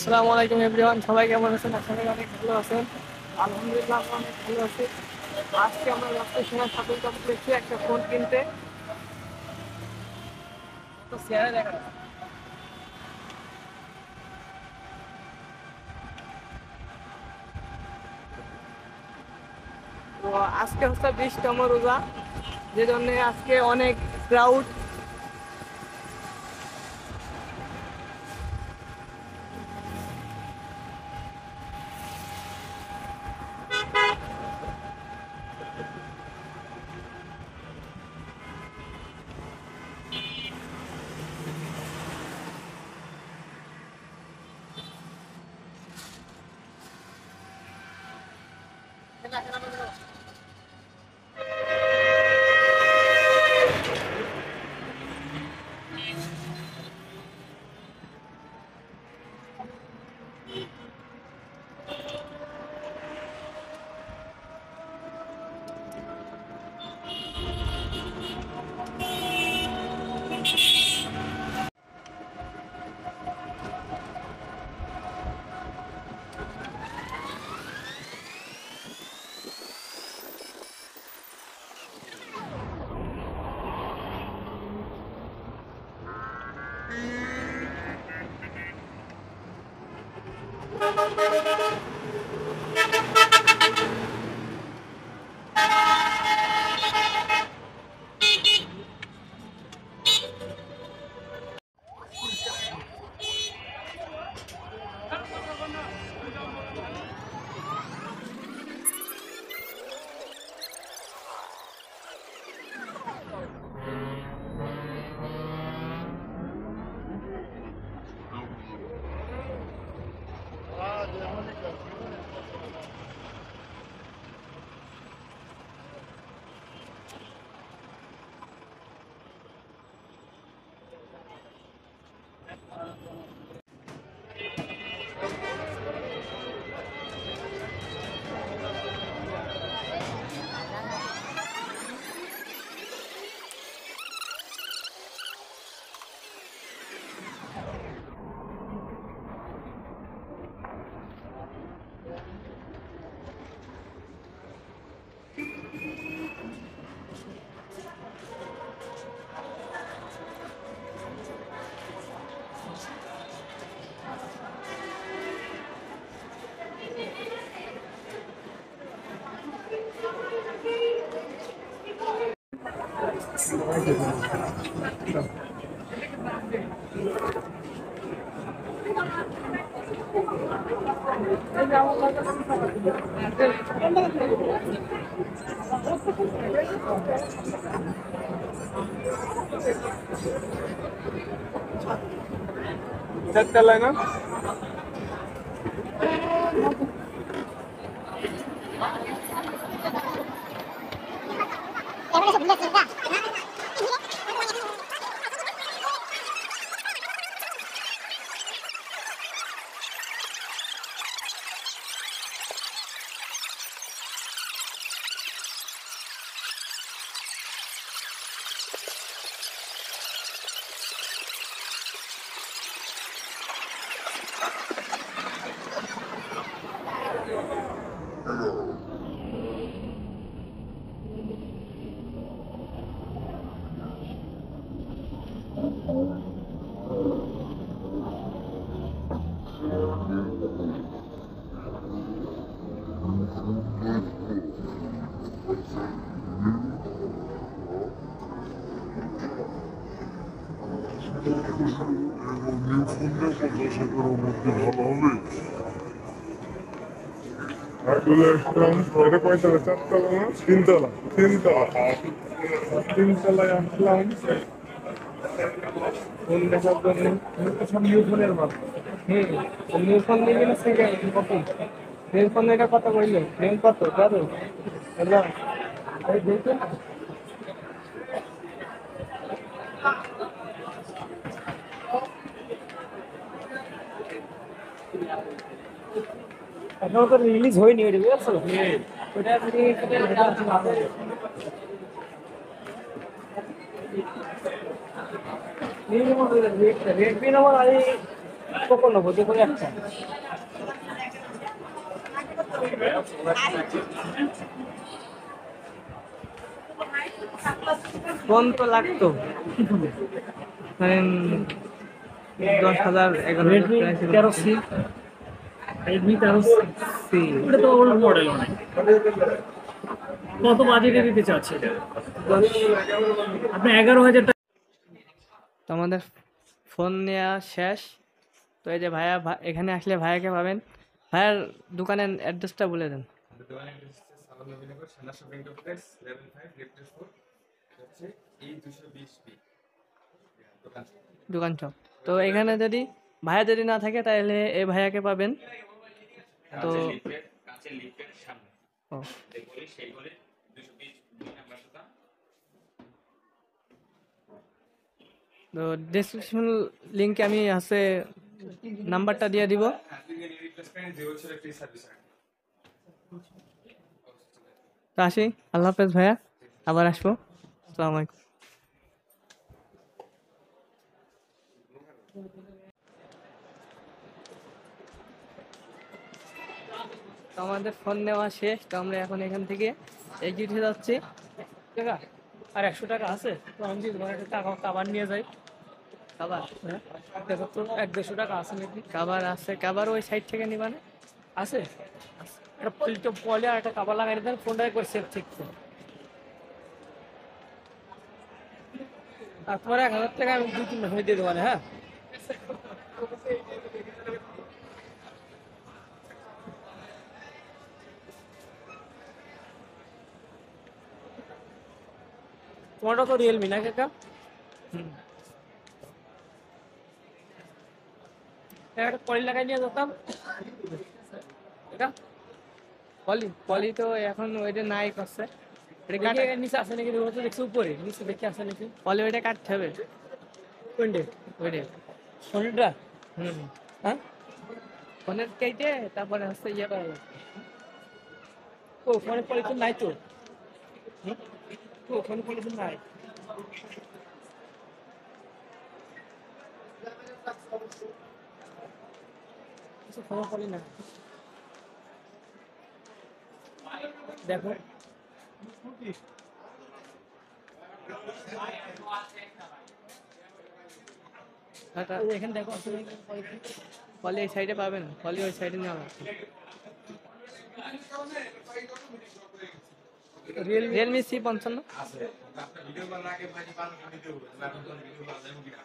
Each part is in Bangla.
আসসালামু আলাইকুম এভরিওয়ান, সবাই কেমন আছেন? আশা করি অনেক ভালো আছেন। আলহামদুলিল্লাহ আমরা অনেক ভালো আছি। আজকে আমরা রাস্তায় সময় শপিং কমপ্লেক্সে একটা ফোন কিনতে তো শেয়ারে দেখা যাচ্ছে। তো আজকে হচ্ছে 20তম রোজা, যে জন্য আজকে অনেক ক্রাউড। চারতলায় না? নিউ ফোন নিয়ে 50,000 মধ্যে ভালো হবে। এটা কয়তলা? চারতলা না তিনতলা? তিনতলায় আসলাম ফোন দেখার জন্য। সব নিউ ফোনের মাল। নিউ ফোন নিয়ে গেলে সেকেন্ড কপি। নিউ ফোন এটা কত কইলে? নিউ কত দাদু? হ্যালো, এই দেখুন। এখনো তো রিলিজ হয়নি, ওইটা বুঝছো? ওইটা রেডমি নম্বর আমি কখন নেবো যে করে একটা ফোন তো লাগতো ধরেন 10,000 রেডমি 13C, রেডমি 13C, এটা তো ওল্ড মডেল অনেক। কত বাজেটে দিতে চাচ্ছে এটা? আপনি 11,000 টাকা। তো আমাদের ফোন নেওয়া শেষ। তো এই যে ভাইয়া এখানে আসলে ভাইয়াকে পাবেন। ভাইয়ার দোকানের অ্যাড্রেসটা বলে দেন। দোকানের অ্যাড্রেস হচ্ছে সালাম নবীনগর সেনা শপিং কমপ্লেক্স লেভেল 5 রেফ্রেশ 4 হচ্ছে E220B দোকান। দোকান চক। তো এখানে যদি ভাইয়া যদি না থাকে তাহলে এই ভাইয়াকে পাবেন। তো কাঁচের লিফটের সামনে ও দেখবলি সেই বলে 220 নাম্বার দোকান। তো ডেসক্রিপশন লিংকে আমি আছে নাম্বারটা দিয়ে দিব। Replacement 0 free service. তো আসি, আল্লাহ হাফেজ ভাইয়া, আবার আসবো। আসসালামু আলাইকুম। তো আমাদের ফোন নেওয়া শেষ। তো আমরা এখন এখান থেকে এক্সিট হয়ে যাচ্ছি। টাকা আর 100 টাকা আছে, তো আমি যদি তোমার একটা টাকা কাবার নিয়ে যাই। কাবার দেখো তো 100-150 টাকা আছে নাকি? কাবার আছে, কাবার ওই সাইড থেকে নিবা না? আছে একটা পলিটো পলে আর একটা কাবার লাগাই দেন, ফোনটা একবার সেফ থাকছে। আর তোমার 1,000 টাকা আমি 2-3 মাস দিয়ে দেবো। হ্যাঁ, তোমারটা তো রিয়েলমি না কাকা? একটা পলি লাগাই নিয়ে যেতাম। এটা পলি তো এখন ওইটা নাই করছে। নিচে আছে নাকি? দেখছি উপরে নিচে দেখে আছে নাকি? পলি ওইটা কাটতে হবে। কোনটা? ওইটা ফোনটা? হ্যাঁ, ফোনের কেটে তারপরে হচ্ছে ইয়ে করা লাগবে। ও ফোনে পলিথিন নাই তো? ও ফোনে পলিথিন নাই। ফোনে পলি না, দেখো এখানে দেখো আসলে পলিথিন। পলি এই সাইডে পাবেন, পলি ওই সাইডে নেওয়া লাগবে। রিয়েলমি C55 আছে আপনি ভিডিও কল আগে ভাই পান ভিডিও আপনি কোন ভিডিও কল দেন কিনা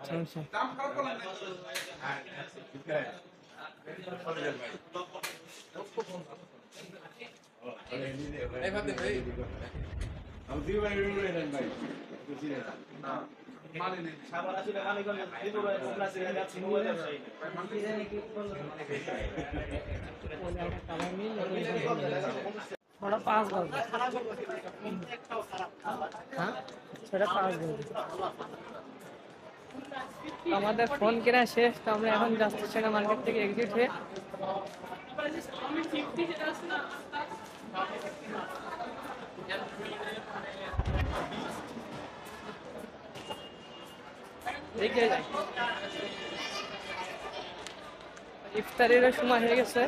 সমস্যা। দাম খারাপ করলেন হ্যাঁ ঠিক আছে এই ভাতে ভাই আমি দিও ভাই নেন ভাই না মানে নেই সাবান আছে মানে কোন দিও ভাই আমরা সে যাচ্ছি মোবাইল আছে ওটা 5 বাজে। হ্যাঁ, সেটা 5 বাজে। তো আমাদের ফোন কেনা শেষ। তো আমরা এখন যাচ্ছি সেনা মার্কেট থেকে এক্সিট হয়ে। দেখে যাই, ইফতারের সময় হয়ে গেছে।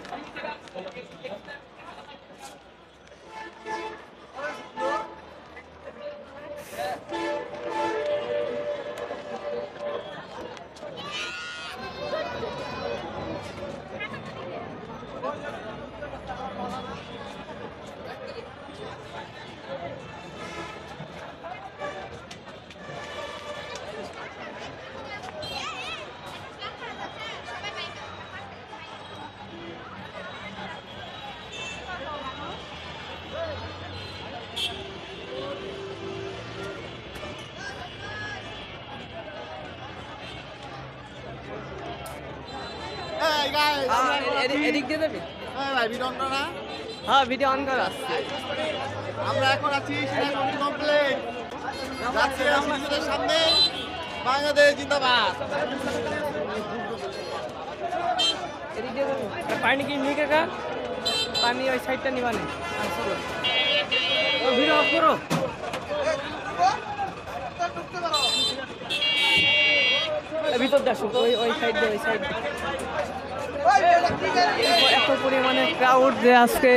এদিক দিয়ে দেবে? হ্যাঁ, ভিডিও অন করা আছে। আমরা এখন আছি সেনাবাহিনী কমপ্লেক্স, যাচ্ছি আমাদের সামনে। বাংলাদেশ জিন্দাবাদ। এদিক দিয়ে দেবে? পানি কি নিয়ে কাকা? পানি ওই সাইডটা নিবা না। ভিডিও অফ করো। ভিতর দেখো ওই সাইড দিয়ে ওই সাইড এত পরিমাণে ক্রাউড যে আজকে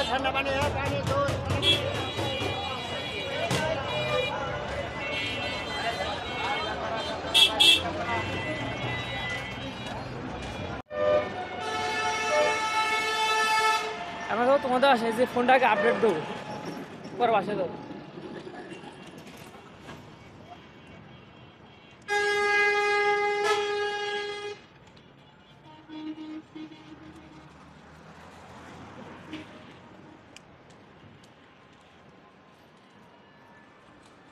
ঠান্ডা পানি পানি আমরা তো তোমাদের আসে যে ফোনটাকে আপডেট দেবো পরে বাসে দেবো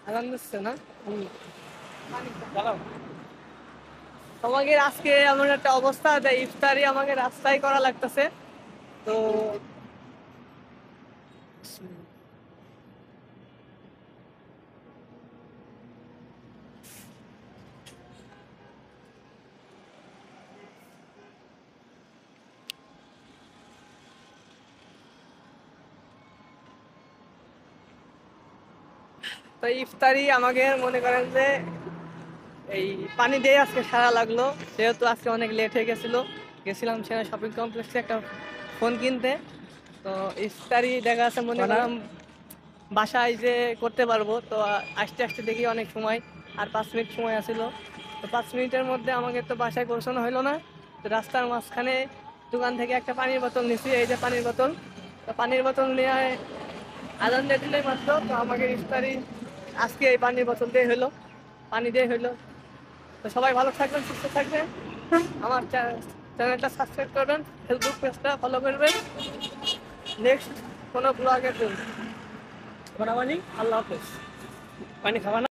আনন্দ হচ্ছে না তোমাকে আজকে এমন একটা অবস্থা দেয় ইফতারি আমাকে রাস্তায় করা লাগতেছে তো তো ইফতারি আমাকে মনে করেন যে এই পানি দিয়ে আজকে সারা লাগলো যেহেতু আজকে অনেক লেট হয়ে গেছিলাম সেখানে শপিং কমপ্লেক্সে একটা ফোন কিনতে তো ইফতারি দেখা যাচ্ছে মনে করলাম বাসায় যে করতে পারবো তো আসতে আসতে দেখি অনেক সময় আর 5 মিনিট সময় আছিল তো 5 মিনিটের মধ্যে আমাকে তো বাসায় পৌঁছানো হলো না তো রাস্তার মাঝখানে দোকান থেকে একটা পানির বোতল নিছি এই যে পানির বোতল তো পানির বোতল নিয়ে আজান দিয়ে দিলেই মাত্র তো আমাকে ইফতারি আজকে এই পানির বোতল দিয়ে হলো পানি দিয়ে হলো তো সবাই ভালো থাকবেন সুস্থ থাকবেন আমার চ্যানেলটা সাবস্ক্রাইব করবেন ফেসবুক পেজটা ফলো করবেন নেক্সট কোনো ব্লগের জন্য আল্লাহ হাফেজ পানি খাওয়া